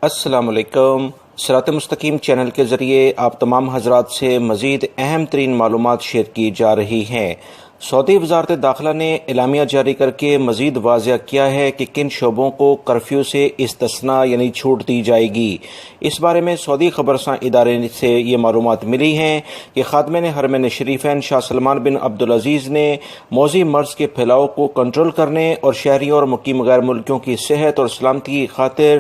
السلام علیکم۔ صراط مستقیم چینل کے ذریعے آپ تمام حضرات سے مزید اہم ترین معلومات شیئر کی جا رہی ہیں۔ سعودی وزارت داخلہ نے اعلامیہ جاری کر کے مزید واضح کیا ہے کہ کن شعبوں کو کرفیو سے استثناء یعنی چھوٹ دی جائے گی۔ اس بارے میں سعودی خبروں ادارے سے یہ معلومات ملی ہیں کہ خادمین حرمین شریفین شاہ سلمان بن عبدالعزیز نے موذی مرض کے پھیلاؤ کو کنٹرول کرنے اور شہریوں اور مقیم غیر ملکیوں کی صحت اور سلامتی کی خاطر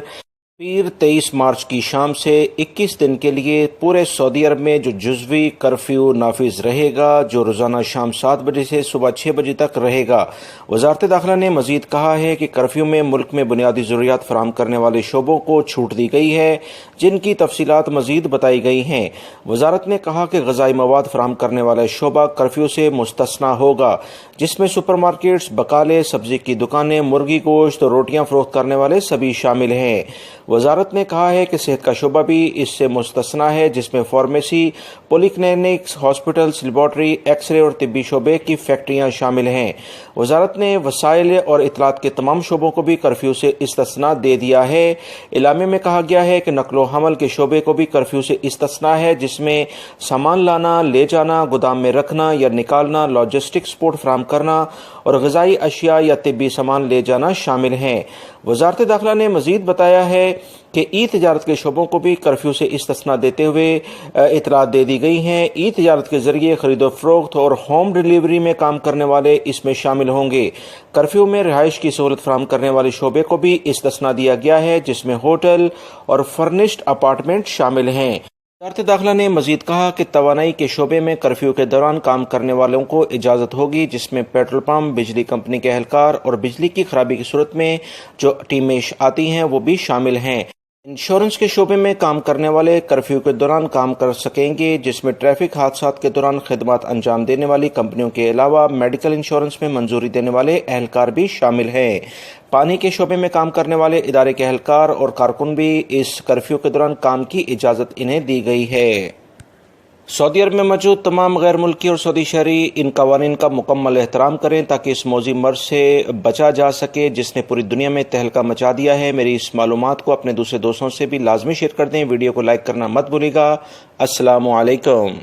پیر 23 مارچ کی شام سے 21 دن کے لیے پورے سعودی عرب میں جو جزوی کرفیو نافذ رہے گا، جو روزانہ شام 7 بجے سے صبح 6 بجے تک رہے گا۔ وزارت داخلہ نے مزید کہا ہے کہ کرفیو میں ملک میں بنیادی ضروریات فراہم کرنے والے شعبوں کو چھوٹ دی گئی ہے، جن کی تفصیلات مزید بتائی گئی ہیں۔ وزارت نے کہا کہ غذائی مواد فراہم کرنے والا شعبہ کرفیو سے مستثنیٰ ہوگا، جس میں سپر مارکیٹس، بقالے، سبزی کی دکانیں، مرغی گوشت اور روٹیاں فروخت کرنے والے سبھی شامل ہیں۔ وزارت نے کہا ہے کہ صحت کا شعبہ بھی اس سے مستثنیٰ ہے، جس میں pharmacy, polyclinics, hospitals, laboratory, X ray اور طبی شعبے کی فیکٹریاں شامل ہیں۔ وزارت نے وسائل اور اطلاعات کے تمام شعبوں کو بھی کرفیو سے استثناء دے دیا ہے۔ اعلامیہ میں کہا گیا ہے کہ نقل و حمل کے شعبے کو بھی کرفیو سے استثناء ہے، جس میں سامان لانا، لے جانا، گودام میں رکھنا یا نکالنا، لاجسٹک سپورٹ فراہم کرنا اور غذائی اشیاء یا طبی سامان لے جانا شامل ہیں۔ وزارت داخلہ نے مزید بتایا ہے کہ ای تجارت کے شعبوں کو بھی کرفیو سے استثناء دیتے ہوئے اطلاعات دے دی گئی ہیں۔ ای تجارت کے ذریعے خرید و فروخت اور ہوم ڈیلیوری میں کام کرنے والے اس میں شامل ہوں گے۔ کرفیو میں رہائش کی سہولت فراہم کرنے والے شعبے کو بھی استثناء دیا گیا ہے، جس میں ہوٹل اور فرنشڈ اپارٹمنٹ شامل ہیں۔ وزارت داخلہ نے مزید کہا کہ توانائی کے شعبے میں کرفیو کے دوران کام کرنے والوں کو اجازت ہوگی، جس میں پیٹرول پمپ، بجلی کمپنی کے اہلکار اور بجلی کی خرابی کی صورت میں جو ٹیمیں آتی ہیں وہ بھی شامل ہیں۔ انشورنس کے شعبے میں کام کرنے والے کرفیو کے دوران کام کر سکیں گے، جس میں ٹریفک حادثات کے دوران خدمات انجام دینے والی کمپنیوں کے علاوہ میڈیکل انشورنس میں منظوری دینے والے اہلکار بھی شامل ہیں۔ پانی کے شعبے میں کام کرنے والے ادارے کے اہلکار اور کارکن بھی اس کرفیو کے دوران کام کی اجازت انہیں دی گئی ہے۔ سعودی عرب میں موجود تمام غیر ملکی اور سعودی شہری ان قوانین کا مکمل احترام کریں تاکہ اس موذی مرض سے بچا جا سکے، جس نے پوری دنیا میں تہلکہ مچا دیا ہے۔ میری اس معلومات کو اپنے دوسرے دوستوں سے بھی لازمی شیئر کر دیں۔ ویڈیو کو لائک کرنا مت بھولیے گا۔ السلام علیکم۔